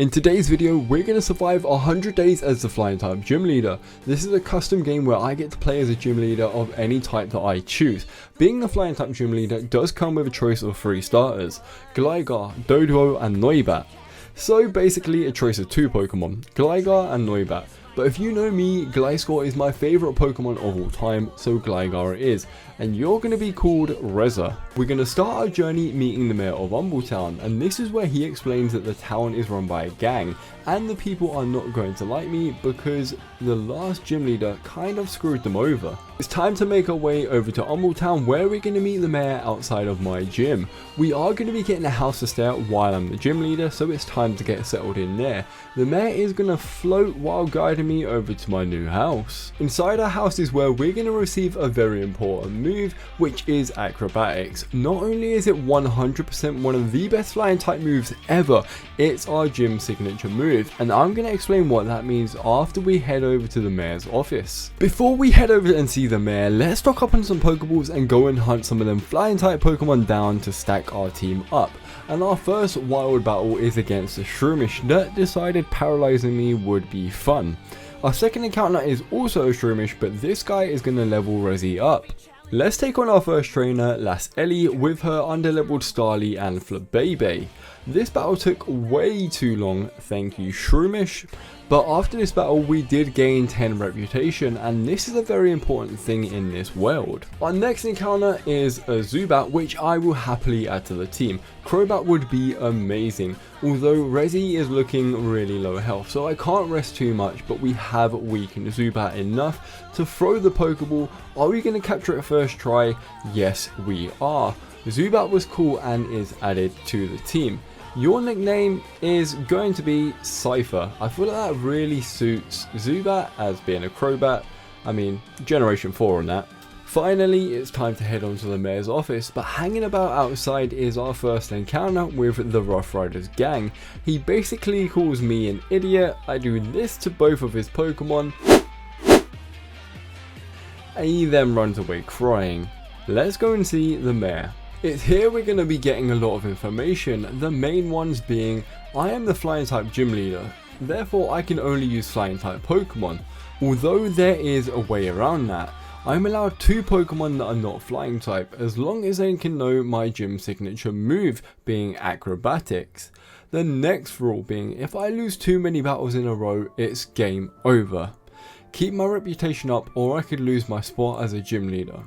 In today's video, we're going to survive 100 days as the flying type gym leader. This is a custom game where I get to play as a gym leader of any type that I choose. Being the flying type gym leader does come with a choice of 3 starters, Gligar, Doduo and Noibat. So basically a choice of 2 Pokemon, Gligar and Noibat. But if you know me, Gliscor is my favourite Pokemon of all time, so Gligar it is. And you're going to be called Reza. We're going to start our journey meeting the mayor of Umbletown, and this is where he explains that the town is run by a gang, and the people are not going to like me because the last gym leader kind of screwed them over. It's time to make our way over to Umbletown, where we're going to meet the mayor outside of my gym. We are going to be getting a house to stay at while I'm the gym leader, so it's time to get settled in there. The mayor is going to float while guiding me over to my new house. Inside our house is where we're going to receive a very important move, which is acrobatics. Not only is it 100% one of the best flying type moves ever, it's our gym signature move, and I'm going to explain what that means after we head over to the mayor's office. Before we head over and see the mayor, let's stock up on some Pokeballs and go and hunt some of them flying type Pokemon down to stack our team up. And our first wild battle is against a Shroomish that decided paralyzing me would be fun. Our second encounter is also a Shroomish, but this guy is going to level Rezi up. Let's take on our first trainer, Lass Ellie, with her underleveled Starly and Flabébé. This battle took way too long, thank you Shroomish. But after this battle we did gain 10 reputation, and this is a very important thing in this world. Our next encounter is a Zubat, which I will happily add to the team. Crobat would be amazing, although Rezi is looking really low health, so I can't rest too much, but we have weakened Zubat enough to throw the Pokeball. Are we going to capture it first try? Yes we are. Zubat was cool and is added to the team. Your nickname is going to be Cypher. I feel like that really suits Zubat as being a Crobat. I mean, generation 4 on that. Finally, it's time to head on to the mayor's office, but hanging about outside is our first encounter with the Rough Riders gang. He basically calls me an idiot. I do this to both of his Pokemon, and he then runs away crying. Let's go and see the mayor. It's here we're going to be getting a lot of information, the main ones being, I am the flying type gym leader, therefore I can only use flying type Pokemon. Although there is a way around that, I'm allowed 2 Pokemon that are not flying type, as long as they can know my gym signature move, being acrobatics. The next rule being, if I lose too many battles in a row, it's game over. Keep my reputation up or I could lose my spot as a gym leader.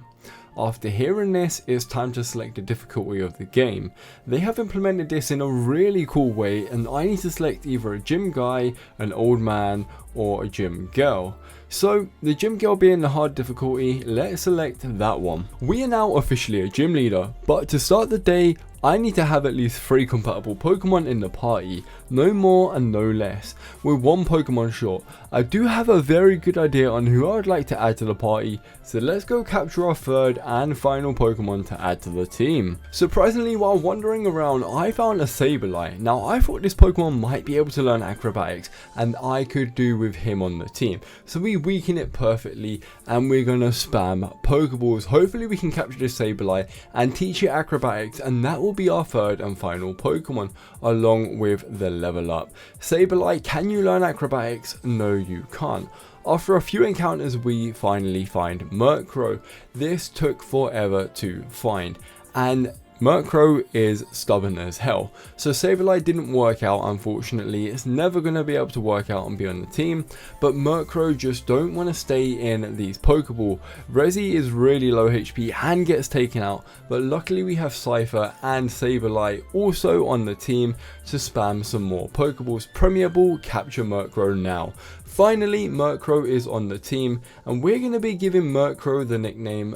After hearing this, it's time to select the difficulty of the game. They have implemented this in a really cool way, and I need to select either a gym guy, an old man, or a gym girl. So, the gym girl being the hard difficulty, let's select that one. We are now officially a gym leader, but to start the day, I need to have at least 3 compatible Pokemon in the party, no more and no less. We're 1 Pokemon short. I do have a very good idea on who I would like to add to the party, so let's go capture our third and final Pokemon to add to the team. Surprisingly, while wandering around, I found a Sableye. Now I thought this Pokemon might be able to learn acrobatics, and I could do with him on the team. So we weaken it perfectly, and we're gonna spam Pokeballs. Hopefully we can capture this Sableye and teach it acrobatics, and that will be our third and final Pokemon, along with the level up. Sableye, can you learn acrobatics? No, you can't. After a few encounters, we finally find Murkrow. This took forever to find, and Murkrow is stubborn as hell, so Sableye didn't work out unfortunately. It's never going to be able to work out and be on the team, but Murkrow just don't want to stay in these Pokeball. Rezi is really low HP and gets taken out, but luckily we have Cypher and Sableye also on the team to spam some more Pokeballs. Premier Ball, capture Murkrow now. Finally, Murkrow is on the team, and we're going to be giving Murkrow the nickname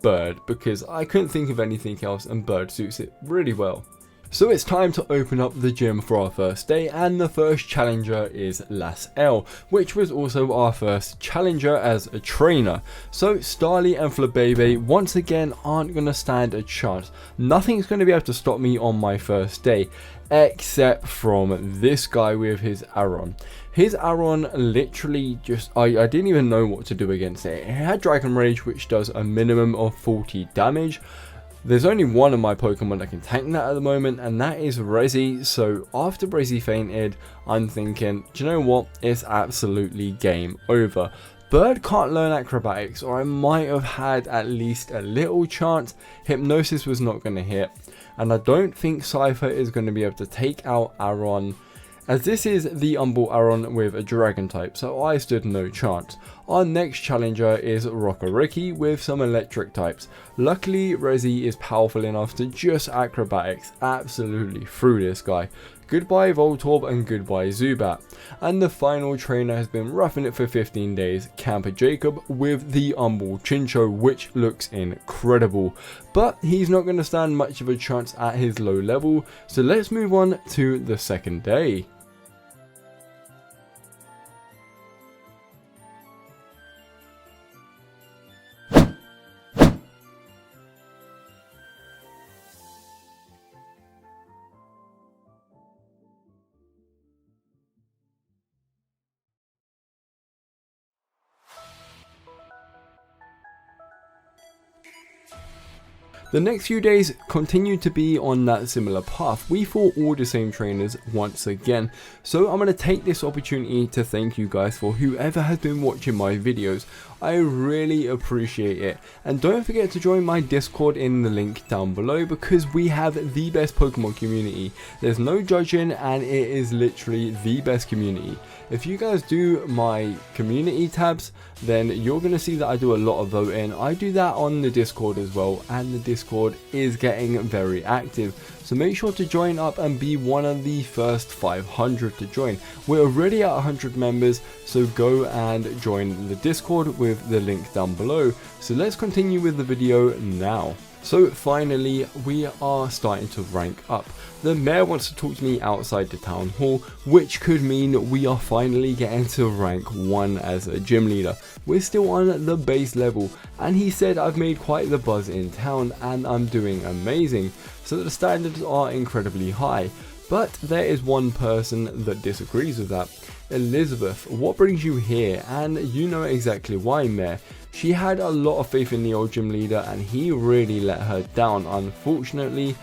Bird, because I couldn't think of anything else and Bird suits it really well. So it's time to open up the gym for our first day, and the first challenger is Lass L, which was also our first challenger as a trainer. So Starly and Flabébé once again aren't going to stand a chance. Nothing's going to be able to stop me on my first day, except from this guy with his Aron. His Aron literally just, I didn't even know what to do against it. It had Dragon Rage, which does a minimum of 40 damage. There's only one of my Pokemon that can tank that at the moment, and that is Rezi. So after Rezi fainted, I'm thinking, do you know what? It's absolutely game over. Bird can't learn acrobatics, or I might have had at least a little chance. Hypnosis was not going to hit, and I don't think Cypher is going to be able to take out Aron, as this is the Umbral Aron with a dragon type, so I stood no chance. Our next challenger is Rockericky with some electric types. Luckily, Rezi is powerful enough to just acrobatics absolutely through this guy. Goodbye Voltorb and goodbye Zubat. And the final trainer has been roughing it for 15 days, Camper Jacob with the Umbral Chincho, which looks incredible. But he's not going to stand much of a chance at his low level, so let's move on to the second day. The next few days continued to be on that similar path. We fought all the same trainers once again. So I'm going to take this opportunity to thank you guys for whoever has been watching my videos. I really appreciate it. And don't forget to join my Discord in the link down below, because we have the best Pokemon community. There's no judging, and it is literally the best community. If you guys do my community tabs, then you're going to see that I do a lot of voting. I do that on the Discord as well, and the Discord is getting very active. So make sure to join up and be one of the first 500 to join. We're already at 100 members, so go and join the Discord with the link down below. So let's continue with the video now. So finally, we are starting to rank up. The mayor wants to talk to me outside the town hall, which could mean we are finally getting to rank 1 as a gym leader. We're still on the base level, and he said I've made quite the buzz in town and I'm doing amazing. So the standards are incredibly high. But there is one person that disagrees with that. Elizabeth, what brings you here? And you know exactly why, Mayor. She had a lot of faith in the old gym leader and he really let her down. Unfortunately,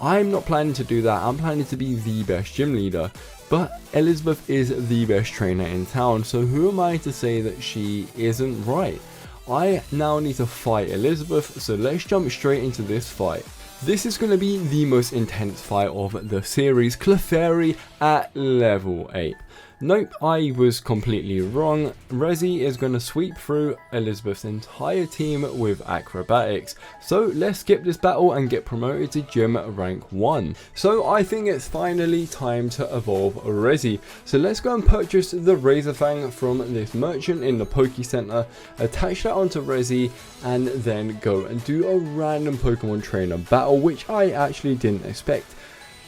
I'm not planning to do that. I'm planning to be the best gym leader. But Elizabeth is the best trainer in town, so who am I to say that she isn't right? I now need to fight Elizabeth, so let's jump straight into this fight. This is going to be the most intense fight of the series, Clefairy at level 8. Nope, I was completely wrong. Rezi is going to sweep through Elizabeth's entire team with acrobatics. So let's skip this battle and get promoted to gym rank 1. So I think it's finally time to evolve Rezi. So let's go and purchase the Razor Fang from this merchant in the Poke Center, attach that onto Rezi, and then go and do a random Pokemon trainer battle, which I actually didn't expect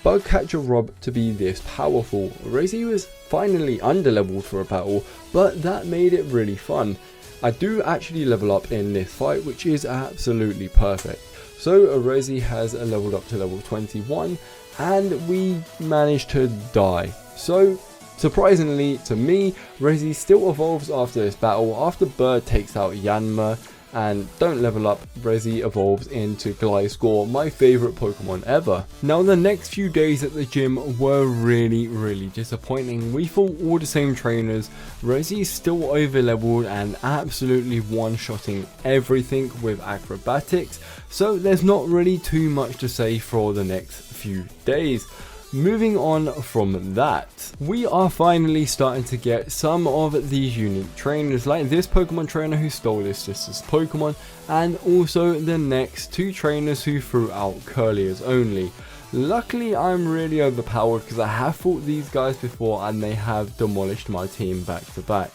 Bugcatcher Rob to be this powerful. Rezi was finally underleveled for a battle, but that made it really fun. I do actually level up in this fight, which is absolutely perfect. So Rezi has leveled up to level 21 and we managed to die. So surprisingly to me, Rezi still evolves after this battle. After Bird takes out Yanma and don't level up, Rezi evolves into Gliscor, my favourite Pokemon ever. Now the next few days at the gym were really disappointing. We fought all the same trainers. Rezi is still over leveled and absolutely one-shotting everything with acrobatics, so there's not really too much to say for the next few days. Moving on from that, we are finally starting to get some of these unique trainers, like this Pokemon trainer who stole his sister's Pokemon, and also the next 2 trainers who threw out Curliers only. Luckily, I'm really overpowered because I have fought these guys before and they have demolished my team back to back.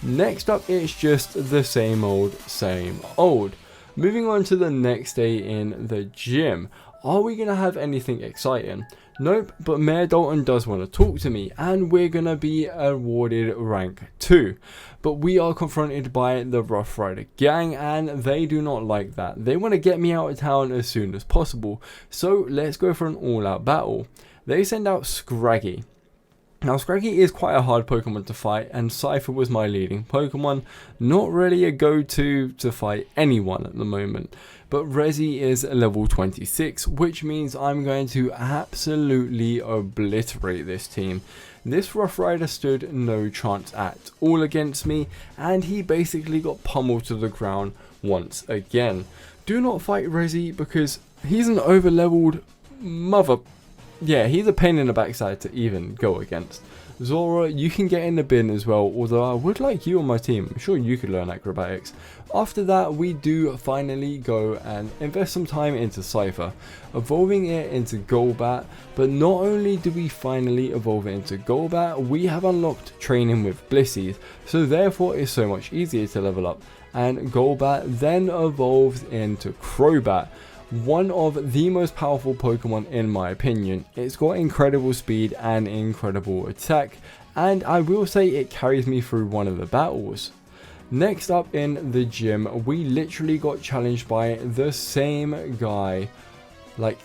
Next up, it's just the same old. Moving on to the next day in the gym. Are we going to have anything exciting? Nope, but Mayor Dalton does want to talk to me and we're going to be awarded rank 2. But we are confronted by the Rough Rider gang and they do not like that. They want to get me out of town as soon as possible. So let's go for an all-out battle. They send out Scraggy. Now Scraggy is quite a hard Pokemon to fight, and Cypher was my leading Pokemon. Not really a go-to to fight anyone at the moment. But Rezi is level 26, which means I'm going to absolutely obliterate this team. This Rough Rider stood no chance at all against me, and he basically got pummeled to the ground once again. Do not fight Rezi because he's an over-leveled mother. Yeah, he's a pain in the backside to even go against. Zora, you can get in the bin as well, although I would like you on my team. I'm sure you could learn acrobatics. After that, we do finally go and invest some time into Cypher, evolving it into Golbat. But not only do we finally evolve it into Golbat, we have unlocked training with Blissies, so therefore it's so much easier to level up. And Golbat then evolves into Crobat, one of the most powerful Pokemon in my opinion. It's got incredible speed and incredible attack, and I will say it carries me through one of the battles. Next up in the gym, we literally got challenged by the same guy like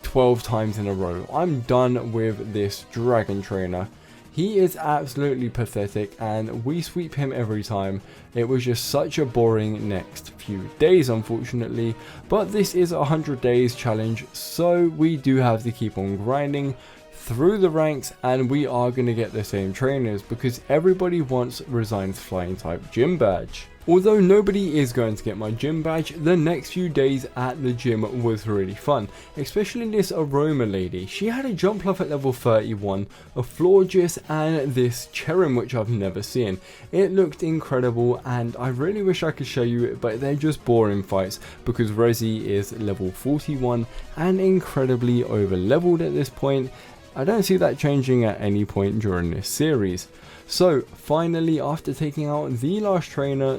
12 times in a row. I'm done with this dragon trainer. He is absolutely pathetic, and we sweep him every time. It was just such a boring next few days, unfortunately, but this is a 100 days challenge, so we do have to keep on grinding through the ranks, and we are going to get the same trainers because everybody wants Resign's flying type gym badge. Although nobody is going to get my gym badge, the next few days at the gym was really fun, especially this Aroma lady. She had a Jumpluff at level 31, a Florges, and this Cherim, which I've never seen. It looked incredible, and I really wish I could show you it, but they're just boring fights because Rezi is level 41 and incredibly over leveled at this point. I don't see that changing at any point during this series. So finally, after taking out the last trainer,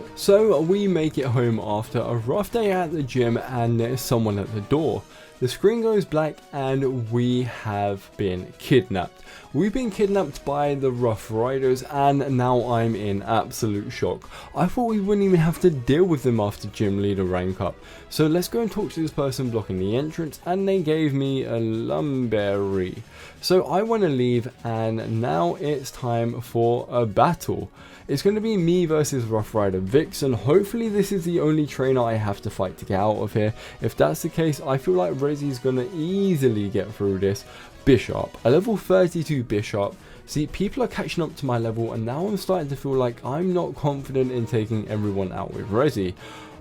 we make it home after a rough day at the gym, and there's someone at the door. The screen goes black and we have been kidnapped. We've been kidnapped by the Rough Riders, and now I'm in absolute shock. I thought we wouldn't even have to deal with them after gym leader rank up. So let's go and talk to this person blocking the entrance, and they gave me a Lumberry. So I want to leave, and now it's time for a battle. It's going to be me versus Rough Rider Vixen. Hopefully this is the only trainer I have to fight to get out of here. If that's the case, I feel like Rezi's going to easily get through this. Bishop, a level 32 Bishop. See, people are catching up to my level, and now I'm starting to feel like I'm not confident in taking everyone out with Rezi.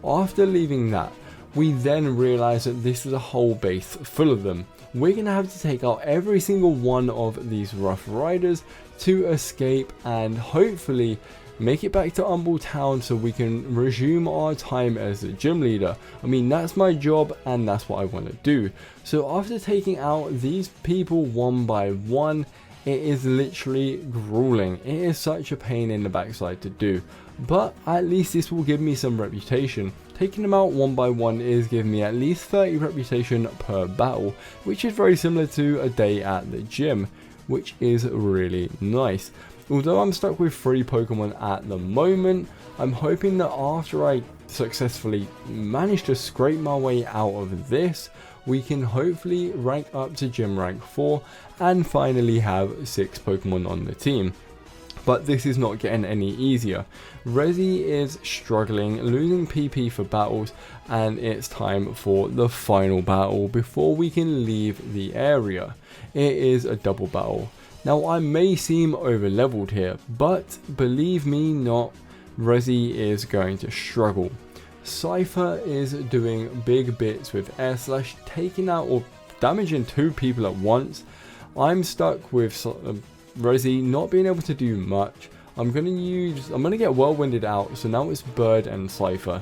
After leaving that, we then realize that this is a whole base full of them. We're going to have to take out every single one of these Rough Riders to escape and hopefully make it back to Umble Town so we can resume our time as a gym leader. I mean, that's my job and that's what I want to do. So after taking out these people one by one, it is literally grueling. It is such a pain in the backside to do, but at least this will give me some reputation. Taking them out one by one is giving me at least 30 reputation per battle, which is very similar to a day at the gym, which is really nice. Although I'm stuck with 3 Pokemon at the moment, I'm hoping that after I successfully manage to scrape my way out of this, we can hopefully rank up to gym rank 4 and finally have 6 Pokemon on the team. But this is not getting any easier. Rezi is struggling, losing PP for battles, and it's time for the final battle before we can leave the area. It is a double battle. Now I may seem over leveled here, but believe me not, Rezi is going to struggle. Cypher is doing big bits with Air Slash, taking out or damaging 2 people at once. I'm stuck with Rezi not being able to do much. I'm gonna get Whirlwinded out, so now it's Bird and Cypher.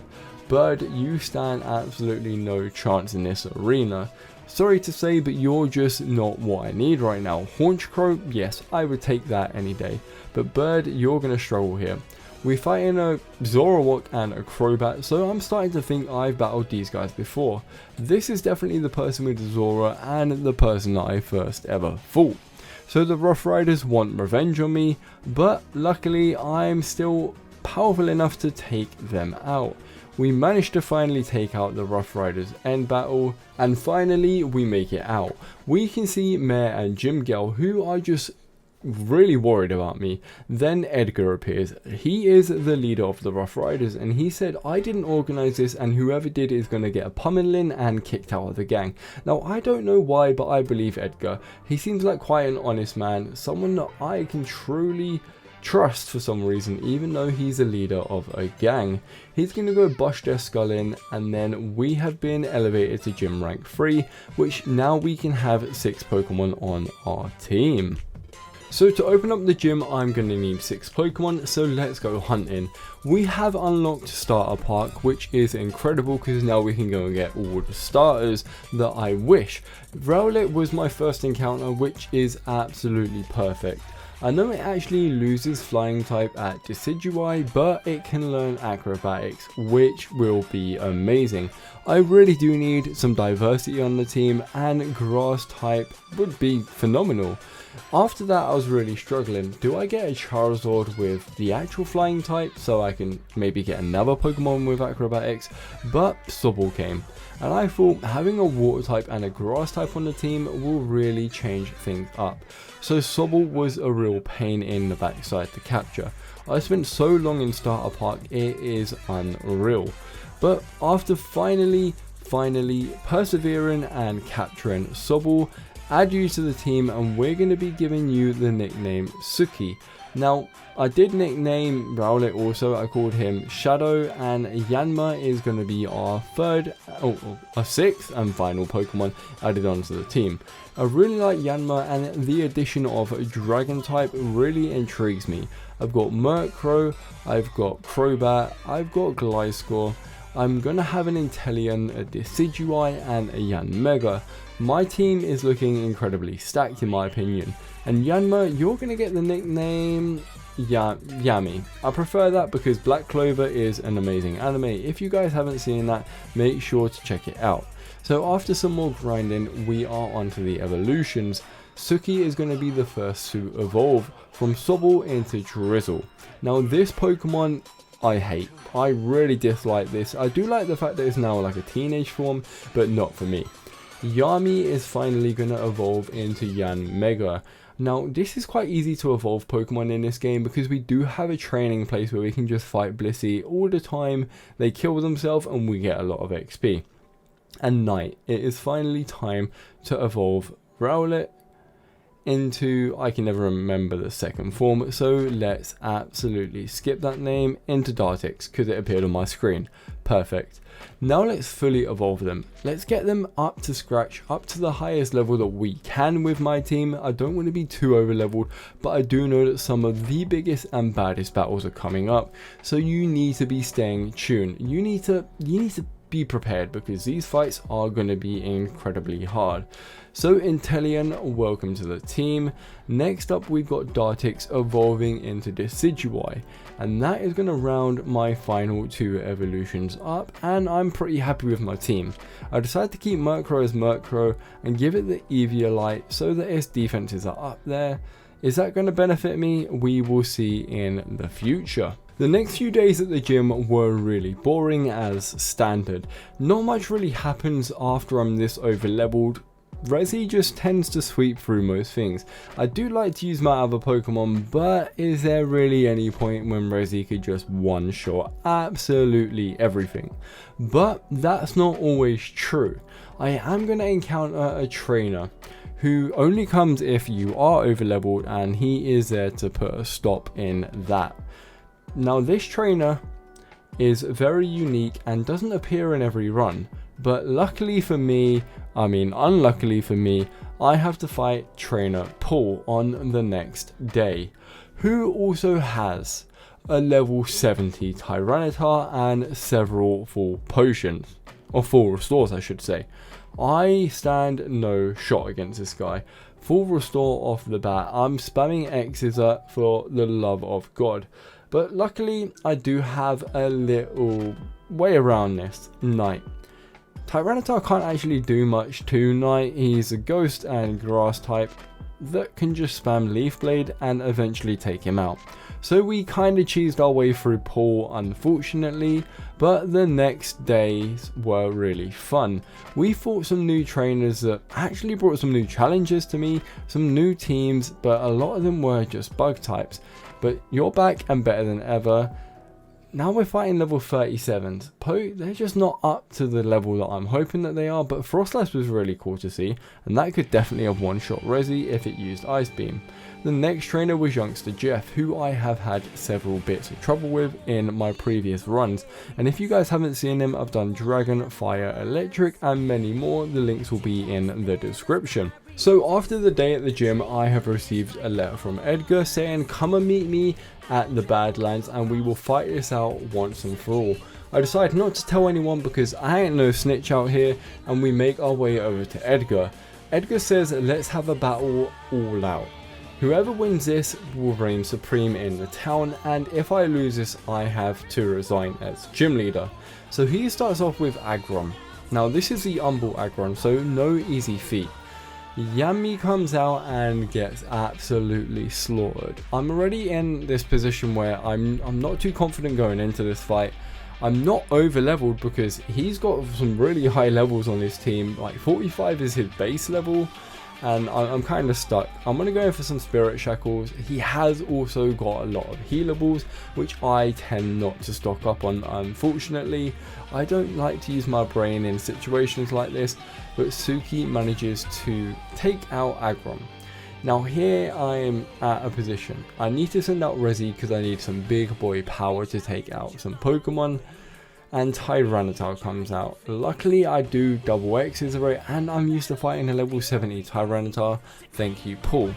Bird, you stand absolutely no chance in this arena. Sorry to say, but you're just not what I need right now. Haunch Crow, yes, I would take that any day. But Bird, you're going to struggle here. We're fighting a Zoroark and a Crobat, so I'm starting to think I've battled these guys before. This is definitely the person with Zora and the person that I first ever fought. So the Rough Riders want revenge on me, but luckily I'm still powerful enough to take them out. We managed to finally take out the Rough Riders end battle, and finally we make it out. We can see Mare and Gym Girl, who are just really worried about me. Then Edgar appears. He is the leader of the Rough Riders, and he said, I didn't organize this, and whoever did is going to get a pummeling and kicked out of the gang. Now, I don't know why, but I believe Edgar. He seems like quite an honest man, someone that I can truly trust for some reason, even though he's a leader of a gang. He's going to go bush their skull in, and then we have been elevated to gym rank 3, which now we can have 6 Pokemon on our team. So to open up the gym, I'm going to need 6 Pokemon, so let's go hunting. We have unlocked Starter Park, which is incredible because now we can go and get all the starters that I wish. Rowlet was my first encounter, which is absolutely perfect. I know it actually loses flying type at Decidueye, but it can learn acrobatics, which will be amazing. I really do need some diversity on the team, and grass type would be phenomenal. After that, I was really struggling. Do I get a Charizard with the actual flying type so I can maybe get another Pokemon with acrobatics? But Sobble came, and I thought having a water type and a grass type on the team will really change things up. So Sobble was a real pain in the backside to capture. I spent so long in Starter Park, it is unreal. But after finally persevering and capturing Sobble, add you to the team, and we're going to be giving you the nickname Suki. Now, I did nickname Rowlet also. I called him Shadow, and Yanma is going to be our sixth and final Pokemon added onto the team. I really like Yanma, and the addition of Dragon type really intrigues me. I've got Murkrow, I've got Crobat, I've got Gliscor. I'm going to have an Inteleon, a Decidueye, and a Yanmega. My team is looking incredibly stacked in my opinion. And Yanma, you're going to get the nickname Yami. I prefer that because Black Clover is an amazing anime. If you guys haven't seen that, make sure to check it out. So after some more grinding, we are onto the evolutions. Suki is going to be the first to evolve from Sobble into Drizzle. Now this Pokemon I hate. I really dislike this. I do like the fact that it's now like a teenage form, but not for me. Yami is finally going to evolve into Yanmega. Now this is quite easy to evolve Pokemon in this game because we do have a training place where we can just fight Blissey all the time. They kill themselves and we get a lot of XP. And Night, it is finally time to evolve Rowlet into, I can never remember the second form, so let's absolutely skip that name, into Dartrix because it appeared on my screen. Perfect. Now let's fully evolve them. Let's get them up to scratch, up to the highest level that we can with my team. I don't want to be too over leveled, but I do know that some of the biggest and baddest battles are coming up, so you need to be staying tuned. You need to be prepared because these fights are going to be incredibly hard. So Inteleon, welcome to the team. Next up we've got Dartrix evolving into Decidueye, and that is going to round my final 2 evolutions up, and I'm pretty happy with my team. I decided to keep Murkrow as Murkrow and give it the Eviolite so that its defenses are up there. Is that going to benefit me? We will see in the future. The next few days at the gym were really boring as standard. Not much really happens after I'm this over leveled. Resi just tends to sweep through most things. I do like to use my other Pokemon, but is there really any point when Resi could just one-shot absolutely everything? But that's not always true. I am going to encounter a trainer who only comes if you are over leveled, and he is there to put a stop in that. Now this trainer is very unique and doesn't appear in every run, but luckily for me, unluckily for me, I have to fight Trainer Paul on the next day, who also has a level 70 Tyranitar and several full potions, or full restores I should say. I stand no shot against this guy. Full restore off the bat. I'm spamming X's for the love of God. But luckily, I do have a little way around this. Night. Tyranitar can't actually do much to Night. He's a ghost and grass type. that can just spam Leaf Blade and eventually take him out. So we kind of cheesed our way through Paul, unfortunately, but the next days were really fun. We fought some new trainers that actually brought some new challenges to me, some new teams, but a lot of them were just bug types. But you're back and better than ever. Now we're fighting level 37s. They're just not up to the level that I'm hoping that they are, but Frostlass was really cool to see, and that could definitely have one-shot Resi if it used Ice Beam. The next trainer was youngster Jeff, who I have had several bits of trouble with in my previous runs, and if you guys haven't seen him, I've done Dragon, Fire, Electric and many more. The links will be in the description. So after the day at the gym, I have received a letter from Edgar saying come and meet me at the Badlands and we will fight this out once and for all. I decided not to tell anyone because I ain't no snitch out here, and we make our way over to Edgar. Edgar says let's have a battle all out. Whoever wins this will reign supreme in the town, and if I lose this I have to resign as gym leader. So he starts off with Aggron. Now this is the Umbral Aggron, so no easy feat. Yami comes out and gets absolutely slaughtered. I'm already in this position where I'm not too confident going into this fight. I'm not over leveled because he's got some really high levels on his team, like 45 is his base level, and I'm kind of stuck. I'm going to go in for some Spirit Shackles. He has also got a lot of healables, which I tend not to stock up on, unfortunately. I don't like to use my brain in situations like this, but Suki manages to take out Aggron. Now here I am at a position. I need to send out Resi because I need some big boy power to take out some Pokemon, and Tyranitar comes out. Luckily I do double X's array and I'm used to fighting a level 70 Tyranitar, thank you Paul.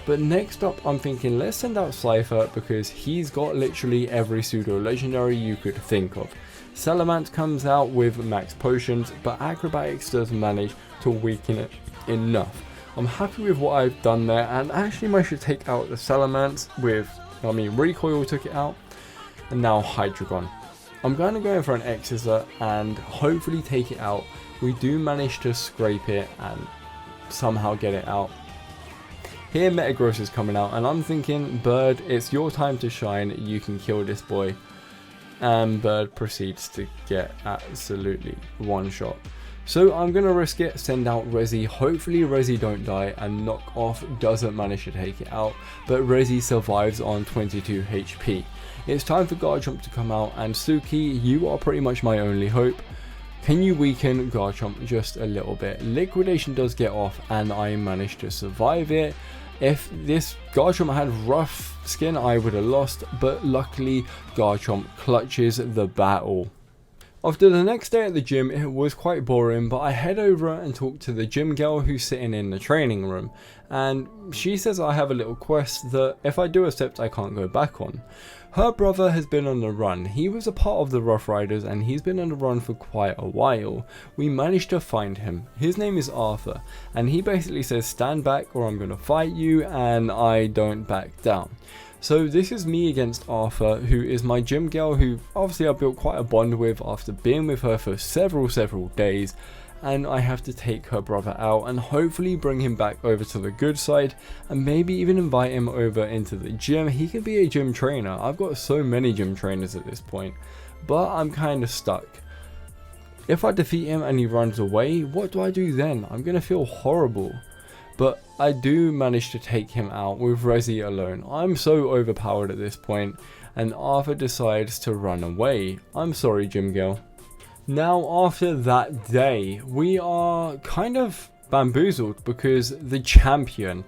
But next up I'm thinking let's send out Slifer because he's got literally every pseudo legendary you could think of. Salamence comes out with max potions, but Acrobatics does manage to weaken it enough. I'm happy with what I've done there, and actually I should take out the Salamence with, Recoil took it out, and now Hydreigon. I'm going to go in for an Exeter and hopefully take it out. We do manage to scrape it and somehow get it out. Here Metagross is coming out and I'm thinking, Bird, it's your time to shine, you can kill this boy. And Bird proceeds to get absolutely one shot. So I'm going to risk it, send out Resi, hopefully Resi don't die and Knock Off doesn't manage to take it out, but Resi survives on 22 HP. It's time for Garchomp to come out, and Suki, you are pretty much my only hope. Can you weaken Garchomp just a little bit? Liquidation does get off and I managed to survive it. If this Garchomp had rough skin I would have lost, but luckily Garchomp clutches the battle. After the next day at the gym, it was quite boring, but I head over and talk to the gym girl who's sitting in the training room, and she says I have a little quest that if I do accept I can't go back on. Her brother has been on the run. He was a part of the Rough Riders and he's been on the run for quite a while. We managed to find him. His name is Arthur, and he basically says stand back or I'm going to fight you, and I don't back down. So this is me against Arthur, who is my gym girl, who obviously I built quite a bond with after being with her for several days, and I have to take her brother out and hopefully bring him back over to the good side, and maybe even invite him over into the gym. He could be a gym trainer. I've got so many gym trainers at this point, but I'm kind of stuck. If I defeat him and he runs away, what do I do then? I'm going to feel horrible. But I do manage to take him out with Resi alone. I'm so overpowered at this point, and Arthur decides to run away. I'm sorry, gym girl. Now after that day, we are kind of bamboozled because the champion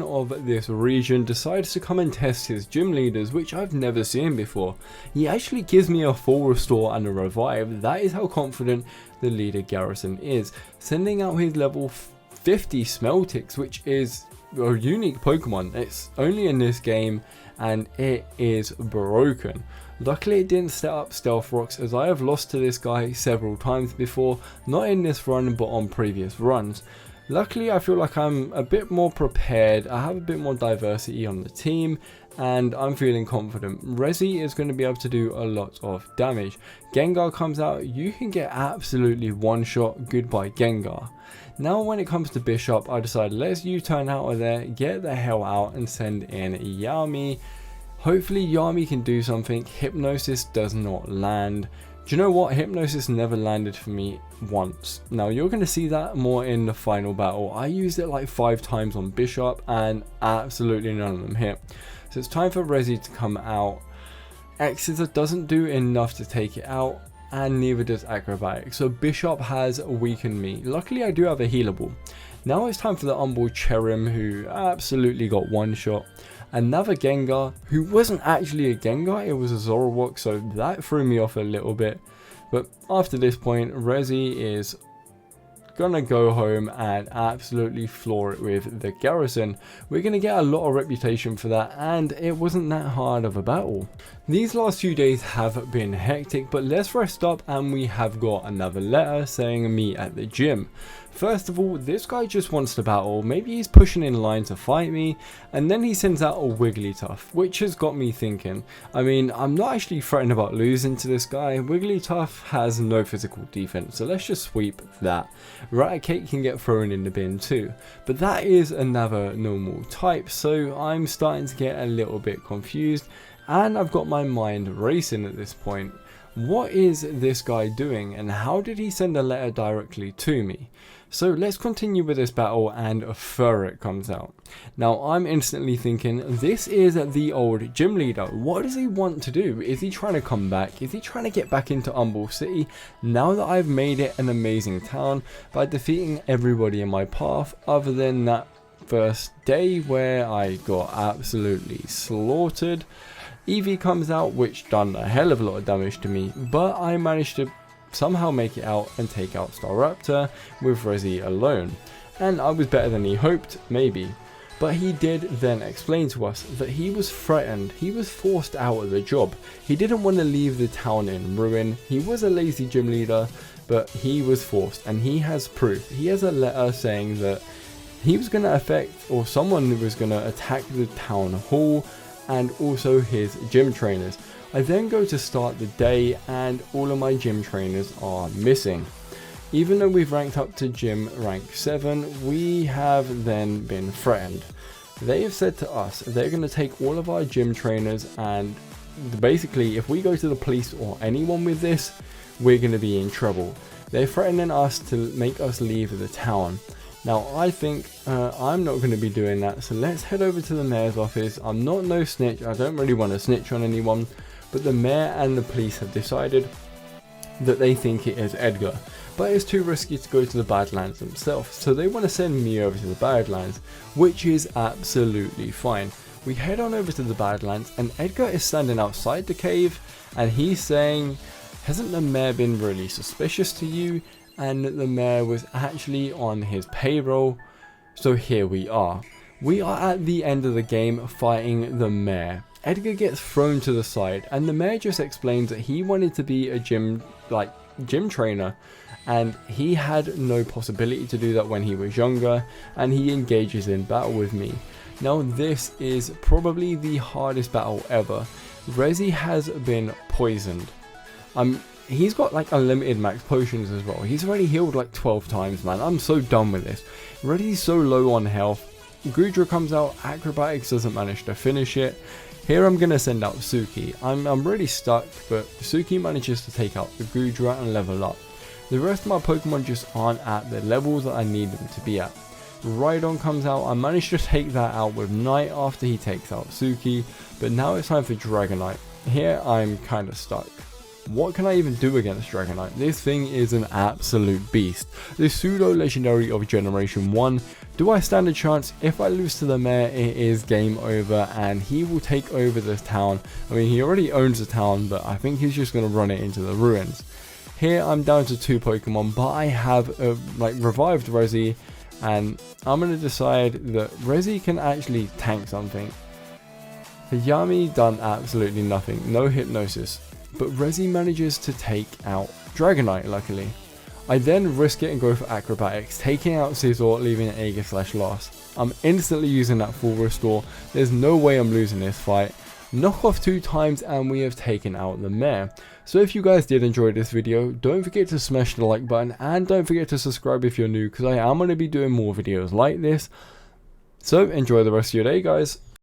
of this region decides to come and test his gym leaders, which I've never seen before. He actually gives me a full restore and a revive. That is how confident the leader Garrison is, sending out his level 50 Smeltix, which is a unique Pokemon. It's only in this game and it is broken. Luckily it didn't set up Stealth Rocks, as I have lost to this guy several times before, not in this run but on previous runs. Luckily, I feel like I'm a bit more prepared, I have a bit more diversity on the team, and I'm feeling confident. Rezi is going to be able to do a lot of damage. Gengar comes out, you can get absolutely one shot, goodbye Gengar. Now when it comes to Bishop, I decided let's U-turn out of there, get the hell out and send in Yami. Hopefully Yami can do something. Hypnosis does not land. Do you know what? Hypnosis never landed for me once. Now you're going to see that more in the final battle. I used it like 5 times on Bishop and absolutely none of them hit. So it's time for Rezi to come out. Exeter doesn't do enough to take it out, and neither does Acrobatic. So Bishop has weakened me. Luckily I do have a healer ball. Now it's time for the Umbral Cherim, who absolutely got one shot. Another Gengar, who wasn't actually a Gengar, it was a Zoroark, so that threw me off a little bit. But after this point, Rezi is gonna go home and absolutely floor it with the Garrison. We're gonna get a lot of reputation for that, and it wasn't that hard of a battle. These last few days have been hectic, but let's rest up, and we have got another letter saying meet at the gym. First of all, this guy just wants to battle. Maybe he's pushing in line to fight me, and then he sends out a Wigglytuff, which has got me thinking. I mean, I'm not actually threatened about losing to this guy. Wigglytuff has no physical defense, so let's just sweep that. Raticate can get thrown in the bin too, but that is another normal type, so I'm starting to get a little bit confused, and I've got my mind racing at this point. What is this guy doing, and how did he send a letter directly to me? So let's continue with this battle, and Furret comes out. Now I'm instantly thinking, this is the old gym leader. What does he want to do? Is he trying to come back? Is he trying to get back into Umbral City now that I've made it an amazing town by defeating everybody in my path, other than that first day where I got absolutely slaughtered? Eevee comes out, which done a hell of a lot of damage to me, but I managed to somehow make it out and take out Staraptor with Rezi alone. And I was better than he hoped, maybe. But he did then explain to us that he was threatened, he was forced out of the job. He didn't want to leave the town in ruin. He was a lazy gym leader, but he was forced, and he has proof. He has a letter saying that he was going to affect, or someone was going to attack the town hall and also his gym trainers. I then go to start the day, and all of my gym trainers are missing. Even though we've ranked up to gym rank 7, we have then been threatened. They have said to us they're going to take all of our gym trainers, and basically if we go to the police or anyone with this, we're going to be in trouble. They're threatening us to make us leave the town. Now I think I'm not going to be doing that, so let's head over to the mayor's office. I'm not no snitch, I don't really want to snitch on anyone, but the mayor and the police have decided that they think it is Edgar, but it's too risky to go to the Badlands themselves, so they want to send me over to the Badlands, which is absolutely fine. We head on over to the Badlands, and Edgar is standing outside the cave, and he's saying, hasn't the mayor been really suspicious to you? And the mayor was actually on his payroll. So here we are. We are at the end of the game fighting the mayor. Edgar gets thrown to the side, and the mayor just explains that he wanted to be a gym trainer, and he had no possibility to do that when he was younger, and he engages in battle with me. Now this is probably the hardest battle ever. Rezi has been poisoned. He's got like unlimited max potions as well. He's already healed like 12 times, man. I'm so done with this. Rezi's so low on health. Gudra comes out, Acrobatics doesn't manage to finish it. Here I'm going to send out Suki. I'm really stuck, but Suki manages to take out the Gudra and level up. The rest of my Pokemon just aren't at the levels that I need them to be at. Rhydon comes out, I managed to take that out with Knight after he takes out Suki, but now it's time for Dragonite. Here I'm kind of stuck. What can I even do against Dragonite? This thing is an absolute beast. The pseudo legendary of generation 1. Do I stand a chance? If I lose to the mayor, it is game over, and he will take over this town. I mean, he already owns the town, but I think he's just going to run it into the ruins. Here I'm down to 2 Pokemon, but I have revived Rezi, and I'm going to decide that Rezi can actually tank something. Yami done absolutely nothing, no hypnosis. But Rezi manages to take out Dragonite, luckily. I then risk it and go for acrobatics, taking out Scizor, leaving an Aegislash lost. I'm instantly using that full restore. There's no way I'm losing this fight. Knock off 2 times and we have taken out the mare. So if you guys did enjoy this video, don't forget to smash the like button and don't forget to subscribe if you're new, because I am going to be doing more videos like this. So enjoy the rest of your day, guys.